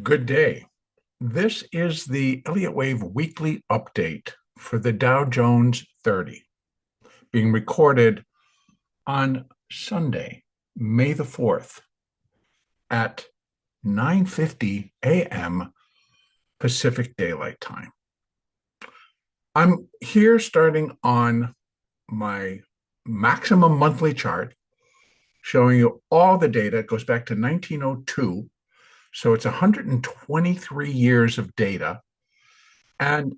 Good day. This is the Elliott Wave weekly update for the Dow Jones 30, being recorded on Sunday, May the 4th at 9:50 a.m. Pacific Daylight Time. I'm here starting on my maximum monthly chart, showing you all the data. It goes back to 1902. So it's 123 years of data, and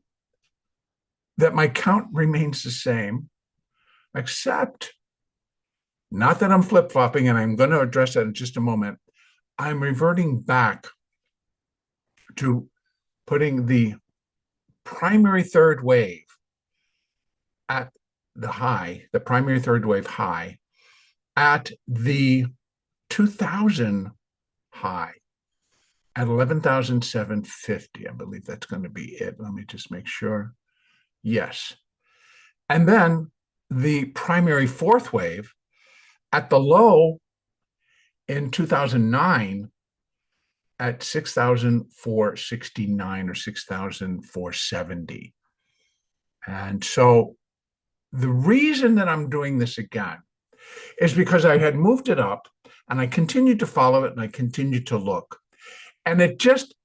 that my count remains the same, except not that I'm flip-flopping, and I'm going to address that in just a moment. I'm reverting back to putting the primary third wave at the high, the primary third wave high, at the 2000 high at 11,750. I believe that's going to be it. Let me just make sure. Yes. And then the primary fourth wave at the low in 2009 at 6,469 or 6,470. And so the reason that I'm doing this again is because I had moved it up and I continued to follow it and I continued to look. And it just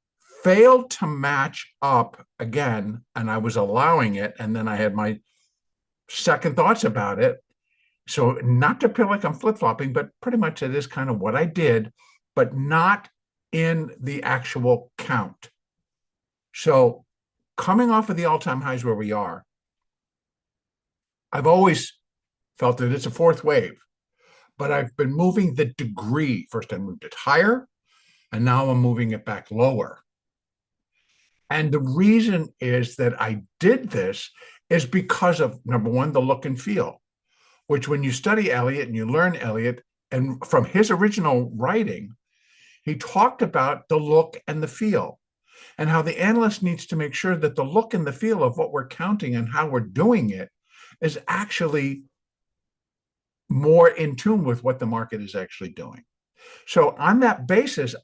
failed to match up again, and I was allowing it, and then I had my second thoughts about it. So not to feel like I'm flip-flopping, but pretty much it is kind of what I did, but not in the actual count. So coming off of the all-time highs where we are, I've always felt that it's a fourth wave, but I've been moving the degree. First I moved it higher, and now I'm moving it back lower. And the reason is that I did this is because of, number one, the look and feel, which when you study Elliott and you learn Elliott, and from his original writing, he talked about the look and the feel and how the analyst needs to make sure that the look and the feel of what we're counting and how we're doing it is actually more in tune with what the market is actually doing. So on that basis,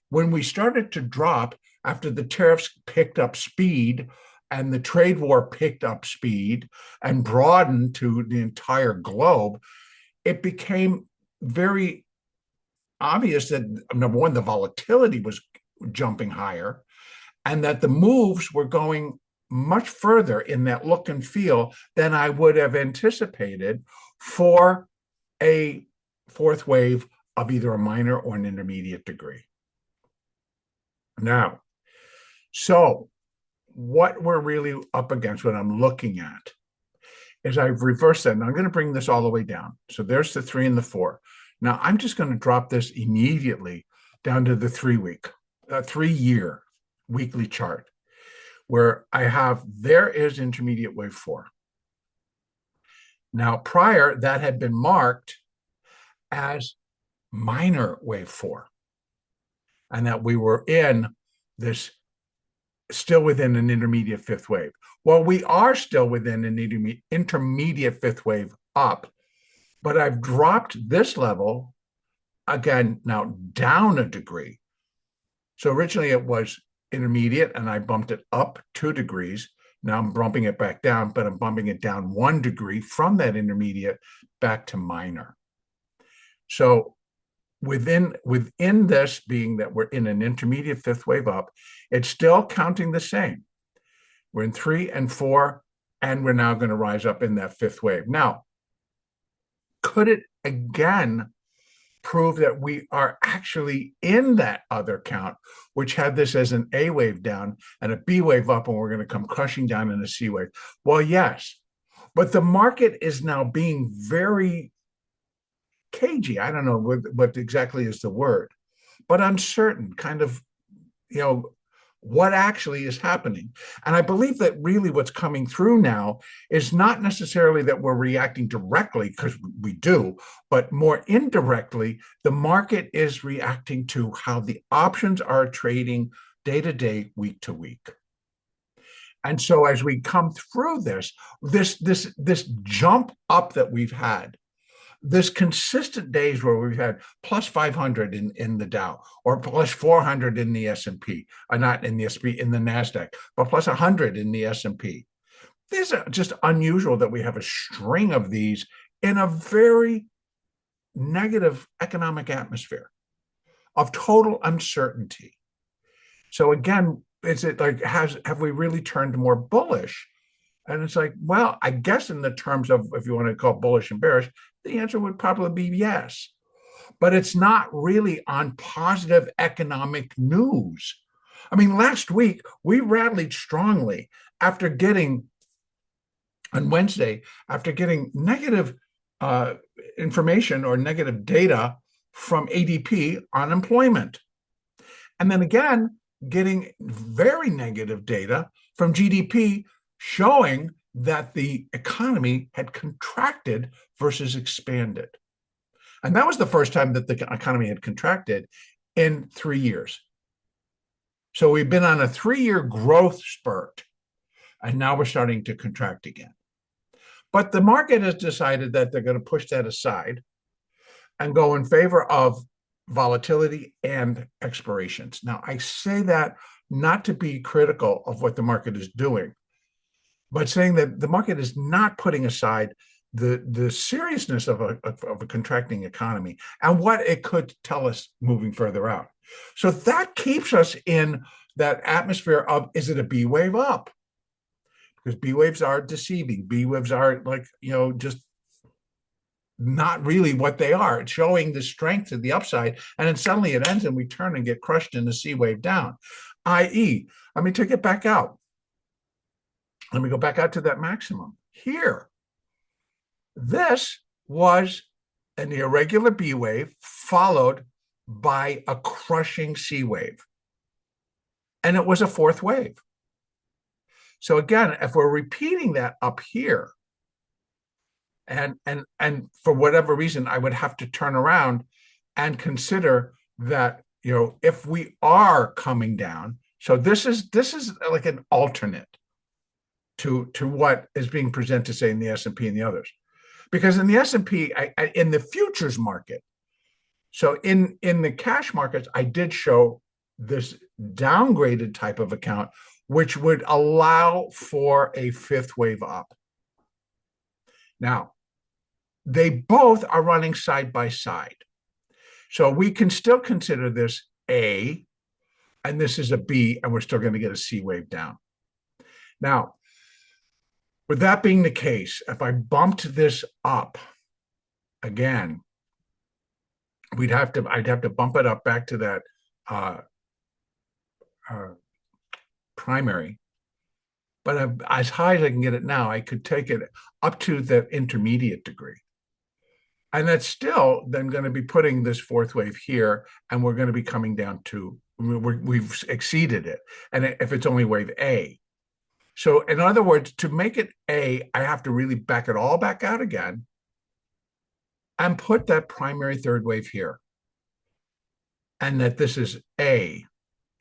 when we started to drop after the tariffs picked up speed and the trade war picked up speed and broadened to the entire globe, it became very obvious that, number one, the volatility was jumping higher and that the moves were going much further in that look and feel than I would have anticipated for a fourth wave of either a minor or an intermediate degree. Now, so what we're really up against, what I'm looking at, is I've reversed that. And I'm going to bring this all the way down. So there's the 3 and the 4. Now, I'm just going to drop this immediately down to the 3-year weekly chart, where I have, there is intermediate wave 4. Now, prior, that had been marked as minor wave 4, and that we were in this, still within an intermediate fifth wave. Well, we are still within an intermediate fifth wave up, but I've dropped this level again now down a degree. So originally it was intermediate and I bumped it up 2 degrees. Now I'm bumping it back down, but I'm bumping it down 1 degree from that intermediate back to minor. So within this being that we're in an intermediate fifth wave up, it's still counting the same. We're in 3 and 4, and we're now going to rise up in that fifth wave. Now, could it again prove that we are actually in that other count, which had this as an A wave down and a B wave up, and we're going to come crushing down in a C wave? Well, yes, but the market is now being very cagey. I don't know what exactly is the word, but uncertain, kind of, what actually is happening. And I believe that really what's coming through now is not necessarily that we're reacting directly, because we do, but more indirectly, the market is reacting to how the options are trading day to day, week to week. And so as we come through this jump up that we've had, There's consistent days where we've had plus 500 in the Dow, or plus 400 in the S&P, or not in the S&P, in the NASDAQ, but plus 100 in the S&P. These are just unusual that we have a string of these in a very negative economic atmosphere of total uncertainty. So again, is it like, have we really turned more bullish? And it's like, well, I guess in the terms of, if you want to call it bullish and bearish, the answer would probably be yes. But it's not really on positive economic news. I mean, last week we rallied strongly after getting, on Wednesday, after getting negative information or negative data from ADP on employment. And then again, getting very negative data from GDP showing that the economy had contracted versus expanded. And that was the first time that the economy had contracted in 3 years. So we've been on a 3-year growth spurt, and now we're starting to contract again. But the market has decided that they're going to push that aside and go in favor of volatility and expirations. Now, I say that not to be critical of what the market is doing, but saying that the market is not putting aside the seriousness of a contracting economy and what it could tell us moving further out. So that keeps us in that atmosphere of, is it a B wave up? Because B waves are deceiving. B waves are like, just not really what they are. It's showing the strength to the upside, and then suddenly it ends and we turn and get crushed in the C wave down. I.e., let me take it back out. Let me go back out to that maximum here. This was an irregular B wave followed by a crushing C wave. And it was a fourth wave. So again, if we're repeating that up here, and for whatever reason, I would have to turn around and consider that, if we are coming down, so this is like an alternate to what is being presented, say, in the S&P and the others. Because in the S&P, in the futures market, so in the cash markets, I did show this downgraded type of account, which would allow for a fifth wave up. Now, they both are running side by side. So we can still consider this A, and this is a B, and we're still going to get a C wave down. Now, with that being the case, if I bumped this up again, I'd have to bump it up back to that primary. But as high as I can get it now, I could take it up to the intermediate degree. And that's still then going to be putting this fourth wave here, and we're going to be coming down to, we've exceeded it. And if it's only wave A. So in other words, to make it A, I have to really back it all back out again and put that primary third wave here. And that this is A,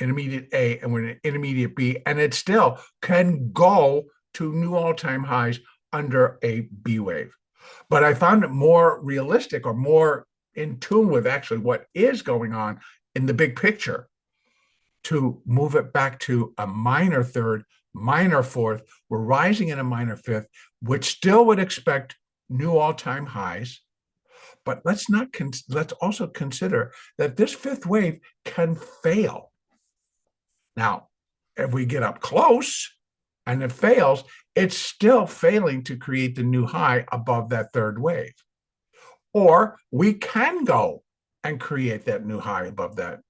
intermediate A, and we're in intermediate B, and it still can go to new all-time highs under a B wave. But I found it more realistic, or more in tune with actually what is going on in the big picture, to move it back to a minor third, minor fourth. We're rising in a minor fifth, which still would expect new all-time highs. But let's also consider that this fifth wave can fail. Now, if we get up close and it fails, it's still failing to create the new high above that third wave. Or we can go and create that new high above that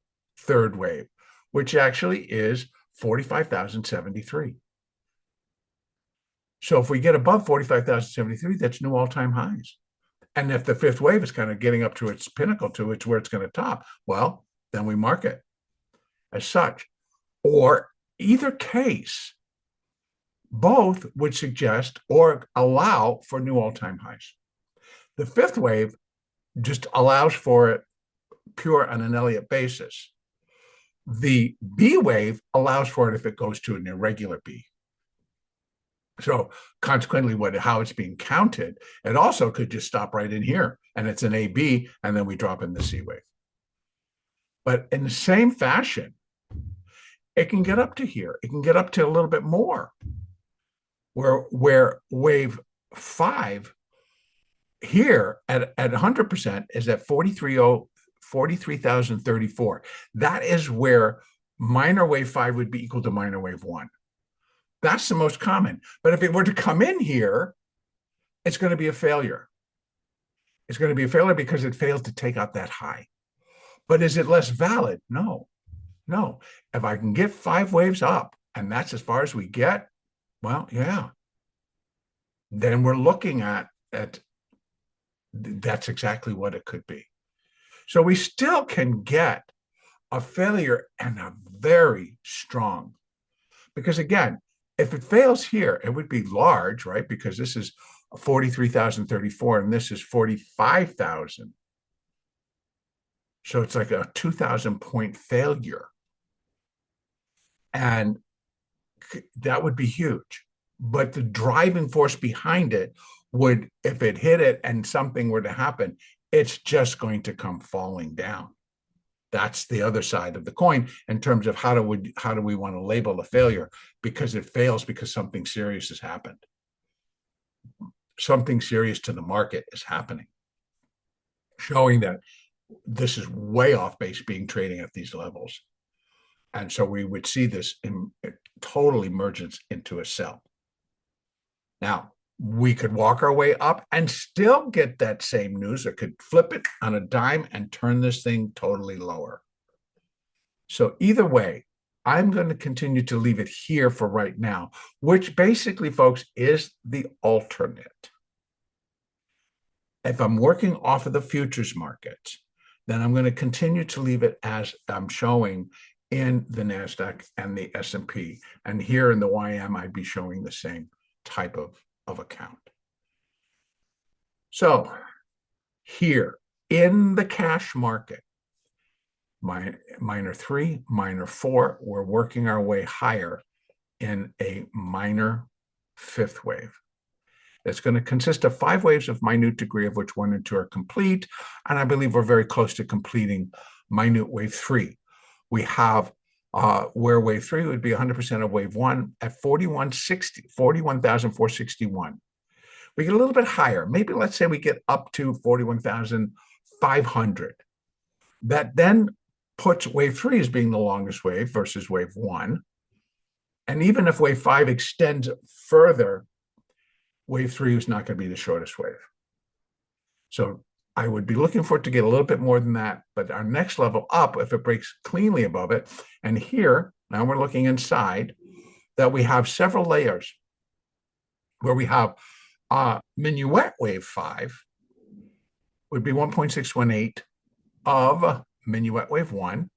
third wave, which actually is 45,073. So if we get above 45,073, that's new all-time highs. And if the fifth wave is kind of getting up to its pinnacle, to it's where it's going to top, well, then we mark it as such. Or either case, both would suggest or allow for new all-time highs. The fifth wave just allows for it pure on an Elliott basis. The B wave allows for it if it goes to an irregular B. So consequently, how it's being counted, it also could just stop right in here and it's an AB, and then we drop in the C wave. But in the same fashion, it can get up to here. It can get up to a little bit more, where wave 5 here at 100% is at 43,034. That is where minor wave 5 would be equal to minor wave 1. That's the most common. But if it were to come in here, it's going to be a failure. It's going to be a failure because it failed to take out that high. But is it less valid? No, no. If I can get 5 waves up, and that's as far as we get, well, yeah. Then we're looking at that's exactly what it could be. So we still can get a failure and a very strong, because again, if it fails here, it would be large, right? Because this is 43,034 and this is 45,000. So it's like a 2,000 point failure. And that would be huge. But the driving force behind it would, if it hit it and something were to happen, it's just going to come falling down. That's the other side of the coin in terms of how do we want to label a failure, because it fails because something serious has happened. Something serious to the market is happening, showing that this is way off base being trading at these levels. And so we would see this in total emergence into a sell. Now, we could walk our way up and still get that same news, or could flip it on a dime and turn this thing totally lower. So either way, I'm going to continue to leave it here for right now, which basically, folks, is the alternate. If I'm working off of the futures market, then I'm going to continue to leave it as I'm showing in the NASDAQ and the S&P. And here in the YM, I'd be showing the same type of account. So here in the cash market, minor 3, minor 4, we're working our way higher in a minor 5th wave. It's going to consist of 5 waves of minute degree, of which 1 and 2 are complete. And I believe we're very close to completing minute wave 3. We have where wave 3 would be 100% of wave 1 at 41,461. We get a little bit higher. Maybe let's say we get up to 41,500. That then puts wave 3 as being the longest wave versus wave 1. And even if wave 5 extends further, wave 3 is not going to be the shortest wave. So I would be looking for it to get a little bit more than that, but our next level up, if it breaks cleanly above it, and here, now we're looking inside, that we have several layers where we have minuet wave 5 would be 1.618 of minuet wave 1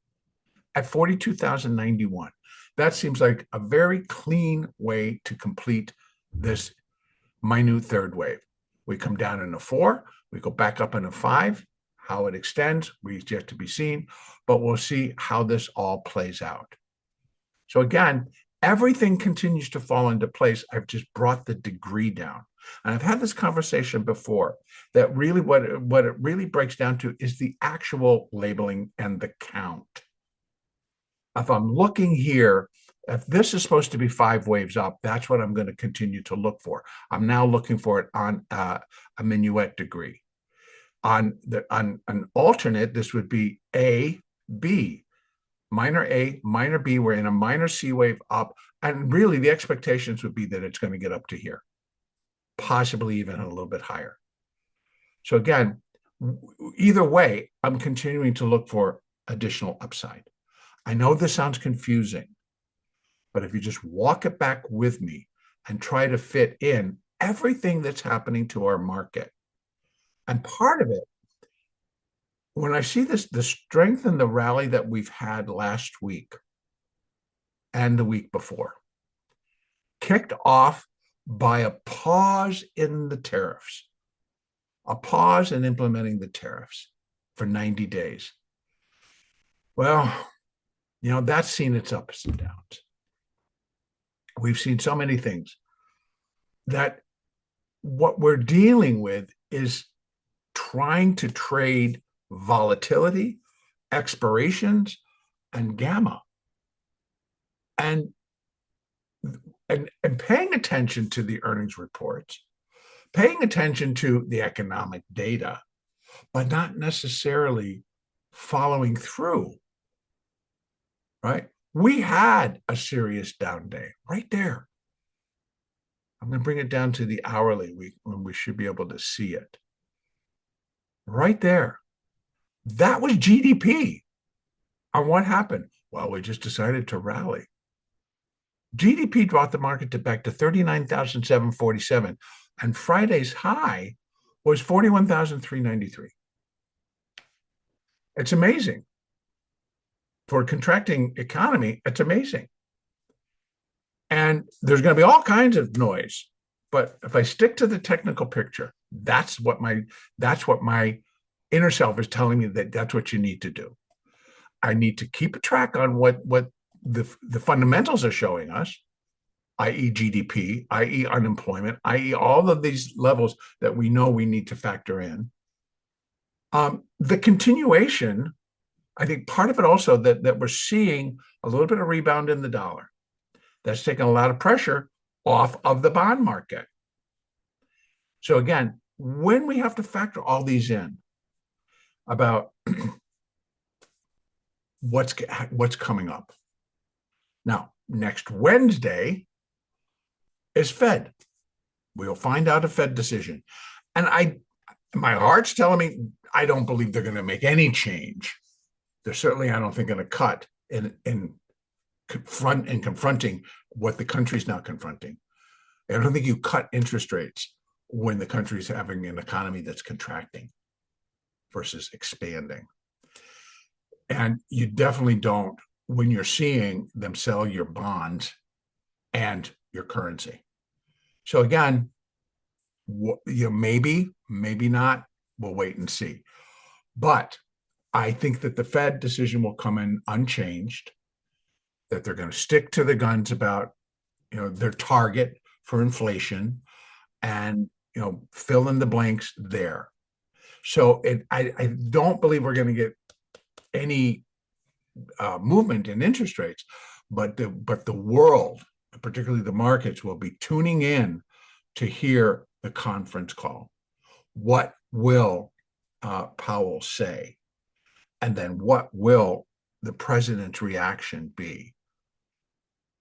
at 42,091. That seems like a very clean way to complete this minute 3rd wave. We come down in a 4, we go back up in a 5. How it extends, we've yet to be seen, but we'll see how this all plays out. So again, everything continues to fall into place. I've just brought the degree down. And I've had this conversation before, that really what it really breaks down to is the actual labeling and the count. If I'm looking here, if this is supposed to be 5 waves up, that's what I'm going to continue to look for. I'm now looking for it on a minuet degree. On an alternate, this would be A, B. Minor A, minor B, we're in a minor C wave up. And really the expectations would be that it's going to get up to here, possibly even a little bit higher. So again, either way, I'm continuing to look for additional upside. I know this sounds confusing, but if you just walk it back with me and try to fit in everything that's happening to our market, and part of it, when I see this, the strength and the rally that we've had last week and the week before, kicked off by a pause in the tariffs, a pause in implementing the tariffs for 90 days. Well, that's seen its ups and downs. We've seen so many things. that what we're dealing with is trying to trade volatility, expirations, and gamma. And paying attention to the earnings reports, paying attention to the economic data, but not necessarily following through, right? We had a serious down day right there. I'm going to bring it down to the hourly week when we should be able to see it. Right there. That was GDP. And what happened? Well, we just decided to rally. GDP brought the market back to 39,747, and Friday's high was 41,393. It's amazing. For a contracting economy, it's amazing. And there's going to be all kinds of noise. But if I stick to the technical picture, that's what my inner self is telling me that's what you need to do. I need to keep a track on what the fundamentals are showing us, i.e. GDP, i.e. unemployment, i.e. all of these levels that we know we need to factor in. The continuation, I think part of it also that we're seeing a little bit of rebound in the dollar. That's taken a lot of pressure off of the bond market. So again, when we have to factor all these in about what's coming up. Now, next Wednesday is Fed. We'll find out a Fed decision. And my heart's telling me I don't believe they're going to make any change. They're certainly, I don't think, going to cut in confronting what the country's not confronting. I don't think you cut interest rates when the country's having an economy that's contracting versus expanding. And you definitely don't when you're seeing them sell your bonds and your currency. So again, maybe not. We'll wait and see. But I think that the Fed decision will come in unchanged, that they're going to stick to the guns about, their target for inflation and, fill in the blanks there. So I don't believe we're going to get any movement in interest rates, but the world, particularly the markets, will be tuning in to hear the conference call. What will Powell say? And then what will the president's reaction be?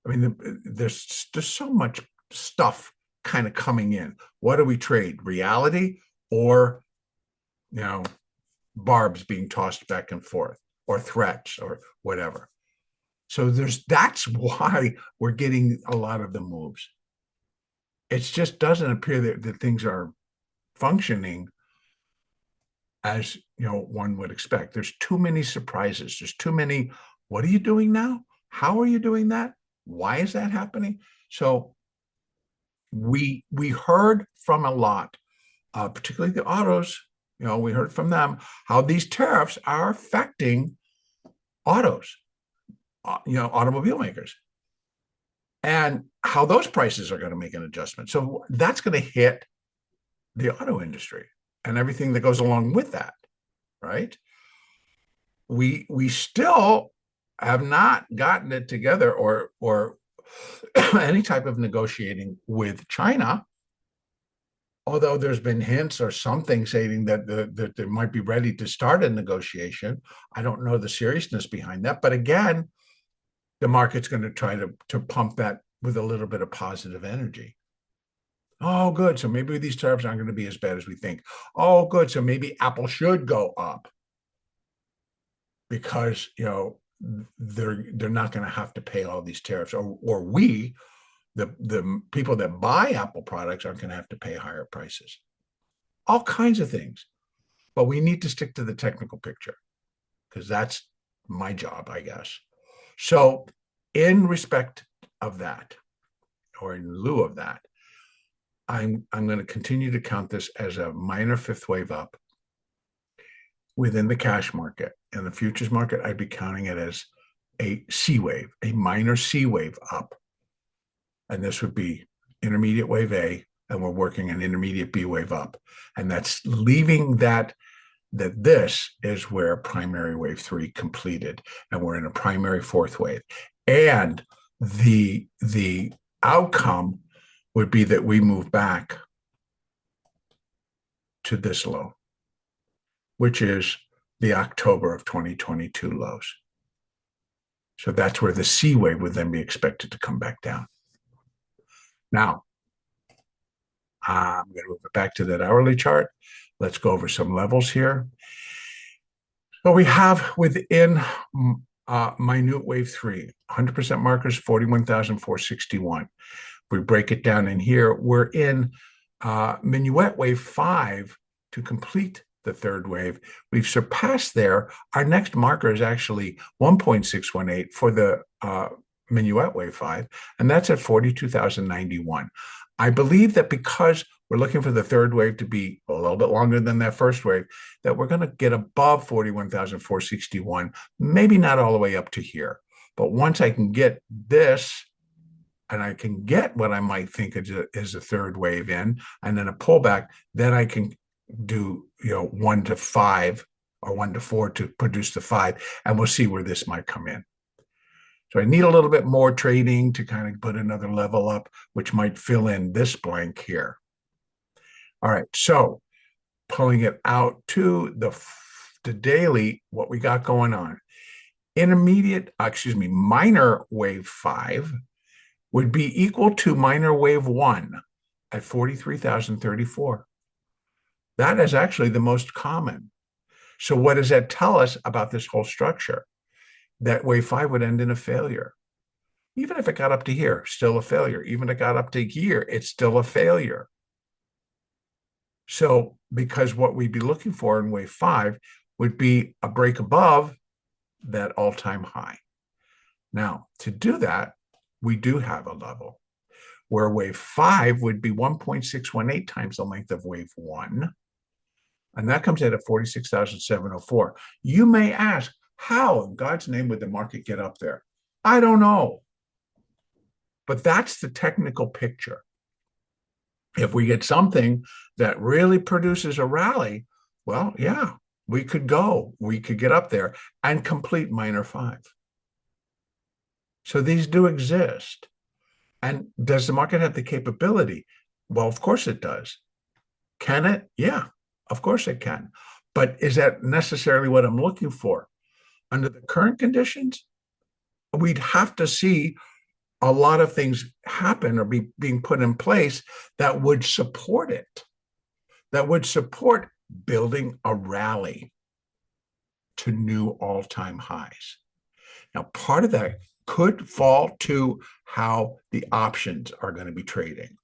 I mean, there's so much stuff kind of coming in. What do we trade? Reality or, barbs being tossed back and forth, or threats, or whatever. So that's why we're getting a lot of the moves. It just doesn't appear that things are functioning as one would expect. There's too many surprises. There's too many. What are you doing now? How are you doing that? Why is that happening? So we heard from a lot, particularly the autos. We heard from them how these tariffs are affecting autos, automobile makers, and how those prices are going to make an adjustment. So that's going to hit the auto industry and everything that goes along with that, right? We still have not gotten it together or any type of negotiating with China, although there's been hints or something saying that they might be ready to start a negotiation. I don't know the seriousness behind that, but again, the market's going to try to pump that with a little bit of positive energy. Oh, good. So maybe these tariffs aren't going to be as bad as we think. Oh, good. So maybe Apple should go up because, they're not going to have to pay all these tariffs, or we, the people that buy Apple products, aren't going to have to pay higher prices. All kinds of things. But we need to stick to the technical picture because that's my job, I guess. So in respect of that, or in lieu of that, I'm going to continue to count this as a minor fifth wave up within the cash market. In the futures market, I'd be counting it as a C wave, a minor C wave up. And this would be intermediate wave A, and we're working an intermediate B wave up. And that's leaving that this is where primary wave 3 completed, and we're in a primary fourth wave. And the outcome would be that we move back to this low, which is the October of 2022 lows. So that's where the C wave would then be expected to come back down. Now, I'm going to move it back to that hourly chart. Let's go over some levels here. So we have within minute wave 3, 100% markers, 41,461. If we break it down in here, we're in minuet wave 5 to complete the third wave. We've surpassed there. Our next marker is actually 1.618 for the minuet wave 5, and that's at 42,091. I believe that because we're looking for the third wave to be a little bit longer than that first wave, that we're going to get above 41,461, maybe not all the way up to here. But once I can get this, and I can get what I might think is a third wave in, and then a pullback, then I can do 1 to 5 or 1 to 4 to produce the 5, and we'll see where this might come in. So I need a little bit more trading to kind of put another level up, which might fill in this blank here. All right, so pulling it out to the daily, what we got going on. Minor wave 5 would be equal to minor wave 1 at 43,034. That is actually the most common. So what does that tell us about this whole structure? That wave 5 would end in a failure. Even if it got up to here, still a failure. Even if it got up to here, it's still a failure. So because what we'd be looking for in wave 5 would be a break above that all-time high. Now, to do that, we do have a level where wave 5 would be 1.618 times the length of wave 1. And that comes in at 46,704. You may ask, how in God's name would the market get up there? I don't know. But that's the technical picture. If we get something that really produces a rally, well, yeah, we could get up there and complete minor 5. So these do exist. And does the market have the capability? Well, of course it does. Can it? Yeah, of course it can. But is that necessarily what I'm looking for? Under the current conditions, we'd have to see a lot of things happen or being put in place that would support it, that would support building a rally to new all-time highs. Now, part of that could fall to how the options are going to be trading,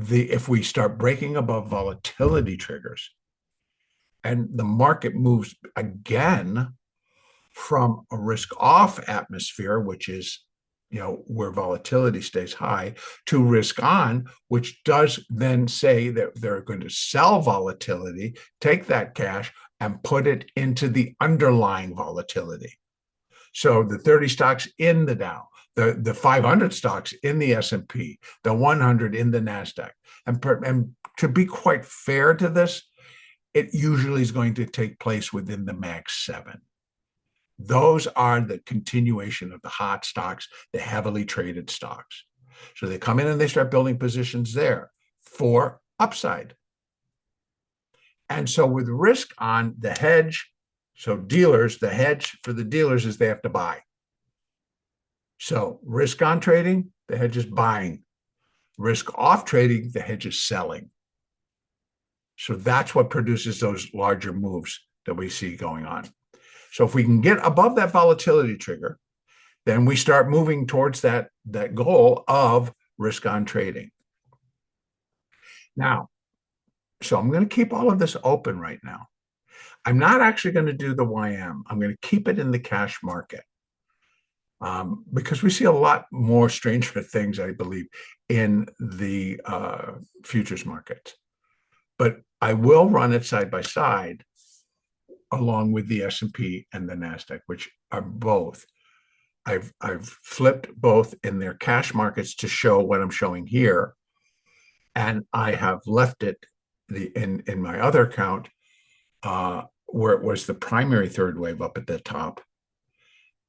if we start breaking above volatility triggers and the market moves again from a risk-off atmosphere, which is where volatility stays high, to risk on, which does then say that they're going to sell volatility, take that cash and put it into the underlying volatility. So the 30 stocks in the Dow, the 500 stocks in the S&P, the 100 in the NASDAQ. And to be quite fair to this, it usually is going to take place within the Max 7. Those are the continuation of the hot stocks, the heavily traded stocks. So they come in and they start building positions there for upside. And so with risk on, the hedge, so dealers, the hedge for the dealers is they have to buy. So risk on trading, the hedge is buying. Risk off trading, the hedge is selling. So that's what produces those larger moves that we see going on. So if we can get above that volatility trigger, then we start moving towards that goal of risk on trading. Now, so I'm going to keep all of this open right now. I'm not actually going to do the YM. I'm going to keep it in the cash market because we see a lot more stranger things, I believe, in the futures market. But I will run it side by side along with the S&P and the NASDAQ, which are both. I've flipped both in their cash markets to show what I'm showing here. And I have left it in my other account where it was the primary third wave up at the top,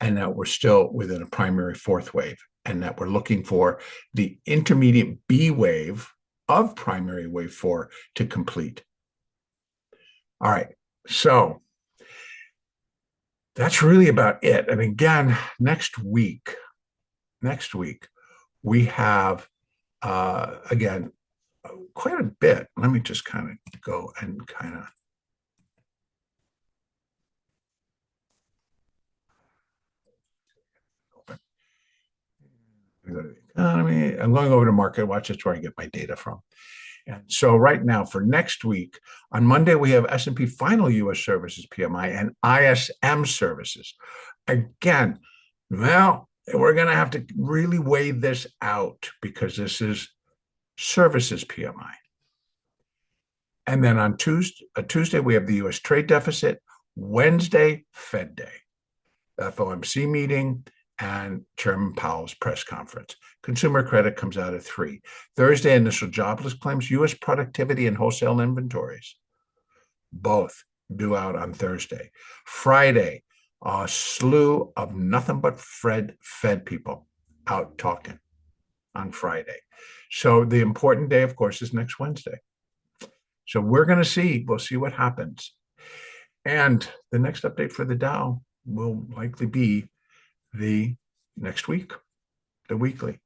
and that we're still within a primary fourth wave, and that we're looking for the intermediate B wave of primary wave 4 to complete. All right, so that's really about it. And again, next week, we have, again, quite a bit. Let me just kind of go and kind of economy. I'm going over to market watch. That's where I get my data from. And so right now for next week, on Monday, we have S&P final U.S. services PMI and ISM services. Again, well, we're going to have to really weigh this out because this is services PMI. And then on Tuesday, we have the U.S. trade deficit. Wednesday, Fed Day, FOMC meeting, and Chairman Powell's press conference. Consumer credit comes out at 3. Thursday, initial jobless claims, U.S. productivity and wholesale inventories, both due out on Thursday. Friday, a slew of nothing but Fed people out talking on Friday. So the important day, of course, is next Wednesday. So we'll see what happens. And the next update for the Dow will likely be the next week, the weekly.